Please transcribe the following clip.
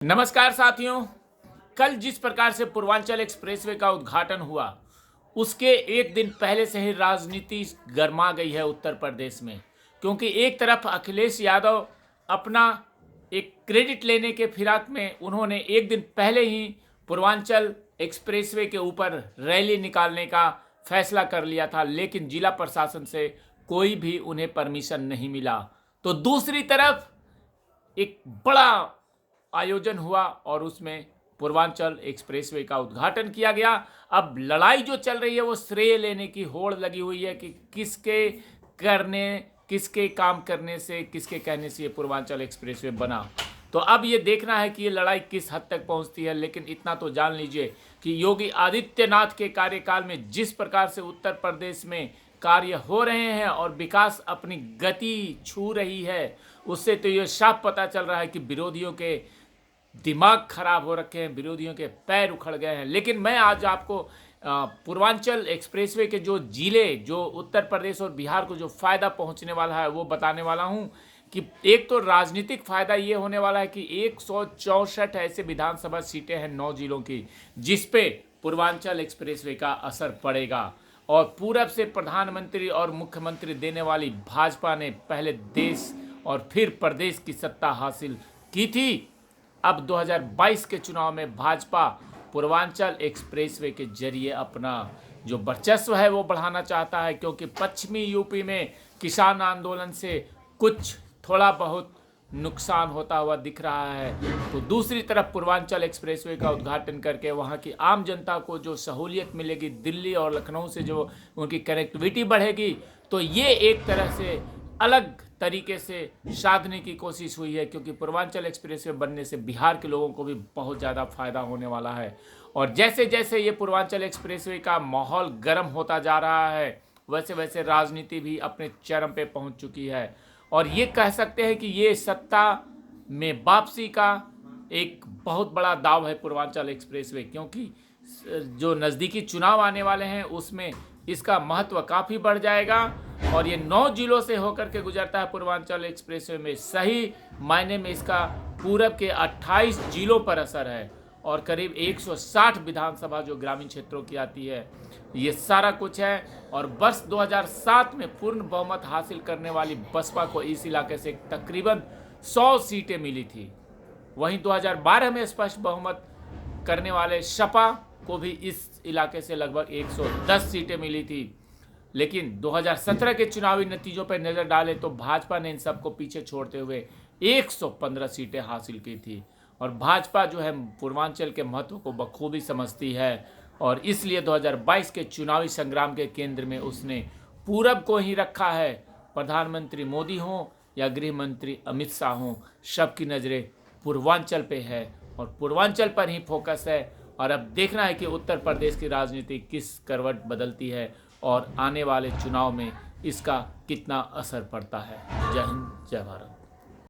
नमस्कार साथियों। कल जिस प्रकार से पूर्वांचल एक्सप्रेसवे का उद्घाटन हुआ, उसके एक दिन पहले से ही राजनीति गर्मा गई है उत्तर प्रदेश में। क्योंकि एक तरफ अखिलेश यादव अपना एक क्रेडिट लेने के फिराक में उन्होंने एक दिन पहले ही पूर्वांचल एक्सप्रेसवे के ऊपर रैली निकालने का फैसला कर लिया था, लेकिन जिला प्रशासन से कोई भी उन्हें परमिशन नहीं मिला। तो दूसरी तरफ एक बड़ा आयोजन हुआ और उसमें पूर्वांचल एक्सप्रेसवे का उद्घाटन किया गया। अब लड़ाई जो चल रही है वो श्रेय लेने की होड़ लगी हुई है कि किसके काम करने से, किसके कहने से ये पूर्वांचल एक्सप्रेसवे बना। तो अब ये देखना है कि ये लड़ाई किस हद तक पहुंचती है। लेकिन इतना तो जान लीजिए कि योगी आदित्यनाथ के कार्यकाल में जिस प्रकार से उत्तर प्रदेश में कार्य हो रहे हैं और विकास अपनी गति छू रही है, उससे तो ये साफ पता चल रहा है कि विरोधियों के दिमाग खराब हो रखे हैं, विरोधियों के पैर उखड़ गए हैं। लेकिन मैं आज आपको पूर्वांचल एक्सप्रेसवे के जो जिले, जो उत्तर प्रदेश और बिहार को जो फ़ायदा पहुंचने वाला है वो बताने वाला हूं। कि एक तो राजनीतिक फ़ायदा ये होने वाला है कि 164 ऐसे विधानसभा सीटें हैं 9 जिलों की, जिस पे पूर्वांचल एक्सप्रेसवे का असर पड़ेगा। और पूरब से प्रधानमंत्री और मुख्यमंत्री देने वाली भाजपा ने पहले देश और फिर प्रदेश की सत्ता हासिल की थी। अब 2022 के चुनाव में भाजपा पूर्वांचल एक्सप्रेसवे के जरिए अपना जो वर्चस्व है वो बढ़ाना चाहता है, क्योंकि पश्चिमी यूपी में किसान आंदोलन से कुछ थोड़ा बहुत नुकसान होता हुआ दिख रहा है। तो दूसरी तरफ पूर्वांचल एक्सप्रेसवे का उद्घाटन करके वहाँ की आम जनता को जो सहूलियत मिलेगी, दिल्ली और लखनऊ से जो उनकी कनेक्टिविटी बढ़ेगी, तो ये एक तरह से अलग तरीके से साधने की कोशिश हुई है। क्योंकि पूर्वांचल एक्सप्रेसवे बनने से बिहार के लोगों को भी बहुत ज़्यादा फायदा होने वाला है। और जैसे जैसे ये पूर्वांचल एक्सप्रेसवे का माहौल गर्म होता जा रहा है, वैसे वैसे राजनीति भी अपने चरम पे पहुंच चुकी है। और ये कह सकते हैं कि ये सत्ता में वापसी का एक बहुत बड़ा दाव है पूर्वांचल एक्सप्रेसवे, क्योंकि जो नज़दीकी चुनाव आने वाले हैं उसमें इसका महत्व काफ़ी बढ़ जाएगा। और ये 9 जिलों से होकर के गुजरता है पूर्वांचल एक्सप्रेसवे में। सही मायने में इसका पूरब के 28 जिलों पर असर है और करीब 160 विधानसभा जो ग्रामीण क्षेत्रों की आती है, ये सारा कुछ है। और वर्ष 2007 में पूर्ण बहुमत हासिल करने वाली बसपा को इस इलाके से तकरीबन 100 सीटें मिली थी। वहीं 2012 में स्पष्ट बहुमत करने वाले सपा को भी इस इलाके से लगभग 110 सीटें मिली थी। लेकिन 2017 के चुनावी नतीजों पर नज़र डालें तो भाजपा ने इन सबको पीछे छोड़ते हुए 115 सीटें हासिल की थी। और भाजपा जो है पूर्वांचल के महत्व को बखूबी समझती है और इसलिए 2022 के चुनावी संग्राम के केंद्र में उसने पूरब को ही रखा है। प्रधानमंत्री मोदी हों या गृह मंत्री अमित शाह हों, सबकी नज़रें पूर्वांचल पे है और पूर्वांचल पर ही फोकस है। और अब देखना है कि उत्तर प्रदेश की राजनीति किस करवट बदलती है और आने वाले चुनाव में इसका कितना असर पड़ता है। जय हिंद, जय भारत।